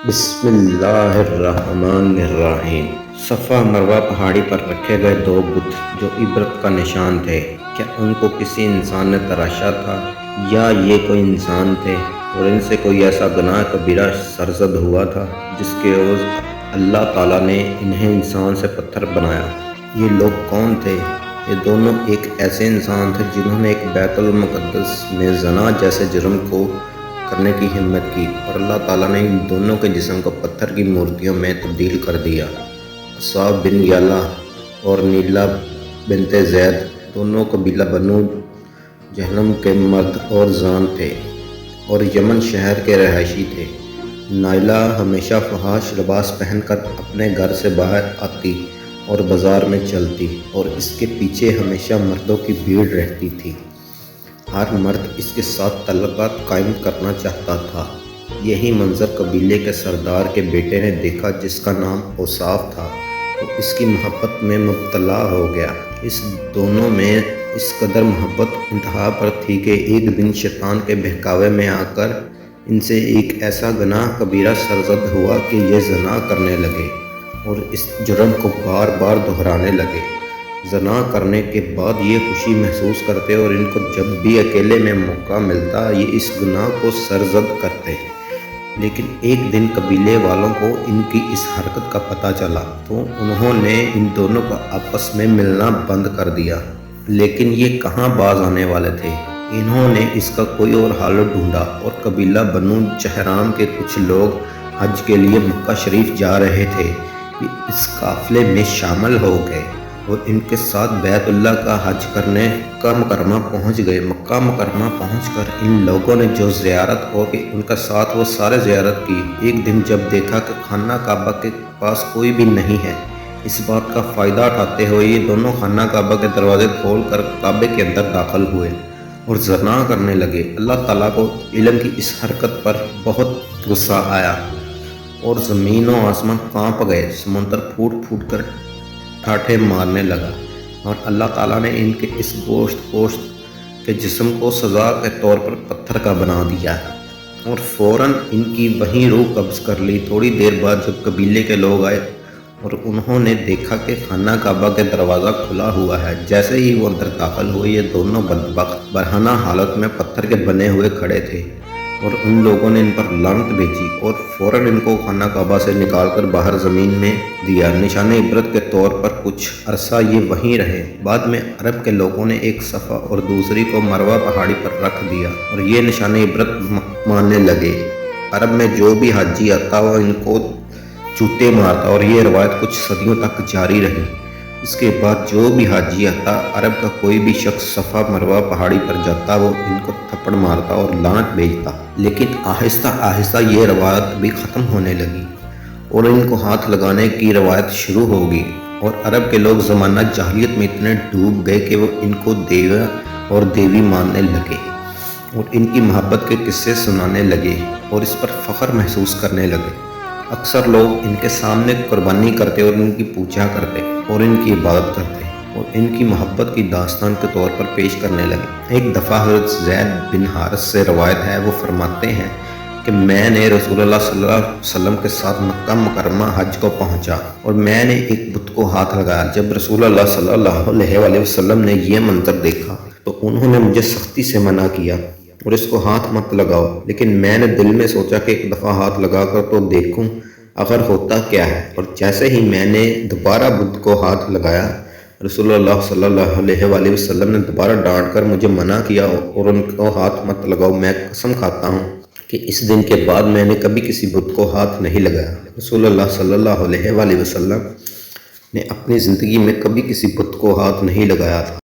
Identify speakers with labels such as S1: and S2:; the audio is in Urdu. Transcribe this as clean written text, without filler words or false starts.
S1: بسم اللہ الرحمن الرحیم۔ صفا مروہ پہاڑی پر رکھے گئے دو بت جو عبرت کا نشان تھے، کیا ان کو کسی انسان نے تراشا تھا یا یہ کوئی انسان تھے اور ان سے کوئی ایسا گناہ کبیرہ سرزد ہوا تھا جس کے عوض اللہ تعالیٰ نے انہیں انسان سے پتھر بنایا؟ یہ لوگ کون تھے؟ یہ دونوں ایک ایسے انسان تھے جنہوں نے ایک بیت المقدس میں زنا جیسے جرم کو کرنے کی ہمت کی اور اللہ تعالیٰ نے ان دونوں کے جسم کو پتھر کی مورتیوں میں تبدیل کر دیا۔ عصا بن یالا اور نیلا بنت زید دونوں قبیلہ بنو جہنم کے مرد اور زان تھے اور یمن شہر کے رہائشی تھے۔ نائلہ ہمیشہ فحش لباس پہن کر اپنے گھر سے باہر آتی اور بازار میں چلتی اور اس کے پیچھے ہمیشہ مردوں کی بھیڑ رہتی تھی۔ ہر مرد اس کے ساتھ تعلقات قائم کرنا چاہتا تھا۔ یہی منظر قبیلے کے سردار کے بیٹے نے دیکھا جس کا نام اوصاف تھا۔ وہ اس کی محبت میں مبتلا ہو گیا۔ اس دونوں میں اس قدر محبت انتہا پر تھی کہ ایک دن شیطان کے بہکاوے میں آ کر ان سے ایک ایسا گناہ کبیرہ سرزد ہوا کہ یہ زنا کرنے لگے اور اس جرم کو بار بار دہرانے لگے۔ زنا کرنے کے بعد یہ خوشی محسوس کرتے اور ان کو جب بھی اکیلے میں موقع ملتا یہ اس گناہ کو سرزد کرتے۔ لیکن ایک دن قبیلے والوں کو ان کی اس حرکت کا پتہ چلا تو انہوں نے ان دونوں کا آپس میں ملنا بند کر دیا۔ لیکن یہ کہاں باز آنے والے تھے؟ انہوں نے اس کا کوئی اور حل ڈھونڈا اور قبیلہ بنو جہرام کے کچھ لوگ حج کے لیے مکہ شریف جا رہے تھے بھی اس قافلے میں شامل ہو گئے اور ان کے ساتھ بیت اللہ کا حج کرنے مکہ مکرمہ پہنچ گئے۔ مکہ مکرمہ پہنچ کر ان لوگوں نے جو زیارت ہو کہ ان کا ساتھ وہ سارے زیارت کی۔ ایک دن جب دیکھا کہ خانہ کعبہ کے پاس کوئی بھی نہیں ہے، اس بات کا فائدہ اٹھاتے ہوئے یہ دونوں خانہ کعبہ کے دروازے کھول کر کعبے کے اندر داخل ہوئے اور زنا کرنے لگے۔ اللہ تعالیٰ کو علم کی اس حرکت پر بہت غصہ آیا اور زمین و آسمان کانپ گئے، سمندر پھوٹ پھوٹ کر ٹھاٹھے مارنے لگا اور اللہ تعالیٰ نے ان کے اس گوشت پوشت کے جسم کو سزا کے طور پر پتھر کا بنا دیا اور فوراً ان کی وہیں روح قبض کر لی۔ تھوڑی دیر بعد جب قبیلے کے لوگ آئے اور انہوں نے دیکھا کہ خانہ کعبہ کے دروازہ کھلا ہوا ہے، جیسے ہی وہ اندر داخل ہوئے یہ دونوں بدبخت برہنہ حالت میں پتھر کے بنے ہوئے کھڑے تھے اور ان لوگوں نے ان پر لعنت بھیجی اور فوراً ان کو خانہ کعبہ سے نکال کر باہر زمین میں دیا۔ نشان عبرت کے طور پر کچھ عرصہ یہ وہیں رہے۔ بعد میں عرب کے لوگوں نے ایک صفا اور دوسری کو مروہ پہاڑی پر رکھ دیا اور یہ نشان عبرت ماننے لگے۔ عرب میں جو بھی حاجی آتا وہ ان کو چوٹے مارتا اور یہ روایت کچھ صدیوں تک جاری رہی۔ اس کے بعد جو بھی حاجی آتا عرب کا کوئی بھی شخص صفا مروہ پہاڑی پر جاتا وہ ان کو تھپڑ مارتا اور لعنت بھیجتا۔ لیکن آہستہ آہستہ یہ روایت بھی ختم ہونے لگی اور ان کو ہاتھ لگانے کی روایت شروع ہوگی اور عرب کے لوگ زمانہ جاہلیت میں اتنے ڈوب گئے کہ وہ ان کو دیوا اور دیوی ماننے لگے اور ان کی محبت کے قصے سنانے لگے اور اس پر فخر محسوس کرنے لگے۔ اکثر لوگ ان کے سامنے قربانی کرتے اور ان کی پوجا کرتے اور ان کی عبادت کرتے اور ان کی محبت کی داستان کے طور پر پیش کرنے لگے۔ ایک دفعہ حضرت زید بن حارث سے روایت ہے، وہ فرماتے ہیں کہ میں نے رسول اللہ صلی اللہ علیہ وسلم کے ساتھ مکہ مکرمہ حج کو پہنچا اور میں نے ایک بت کو ہاتھ لگایا۔ جب رسول اللہ صلی اللہ علیہ وسلم نے یہ منظر دیکھا تو انہوں نے مجھے سختی سے منع کیا اور اس کو ہاتھ مت لگاؤ، لیکن میں نے دل میں سوچا کہ ایک دفعہ ہاتھ لگا کر تو دیکھوں اگر ہوتا کیا ہے، اور جیسے ہی میں نے دوبارہ بت کو ہاتھ لگایا رسول اللہ صلی اللہ علیہ وسلم نے دوبارہ ڈانٹ کر مجھے منع کیا اور ان کو ہاتھ مت لگاؤ۔ میں قسم کھاتا ہوں کہ اس دن کے بعد میں نے کبھی کسی بت کو ہاتھ نہیں لگایا۔ رسول اللہ صلی اللہ علیہ وسلم نے اپنی زندگی میں کبھی کسی بت کو ہاتھ نہیں لگایا تھا۔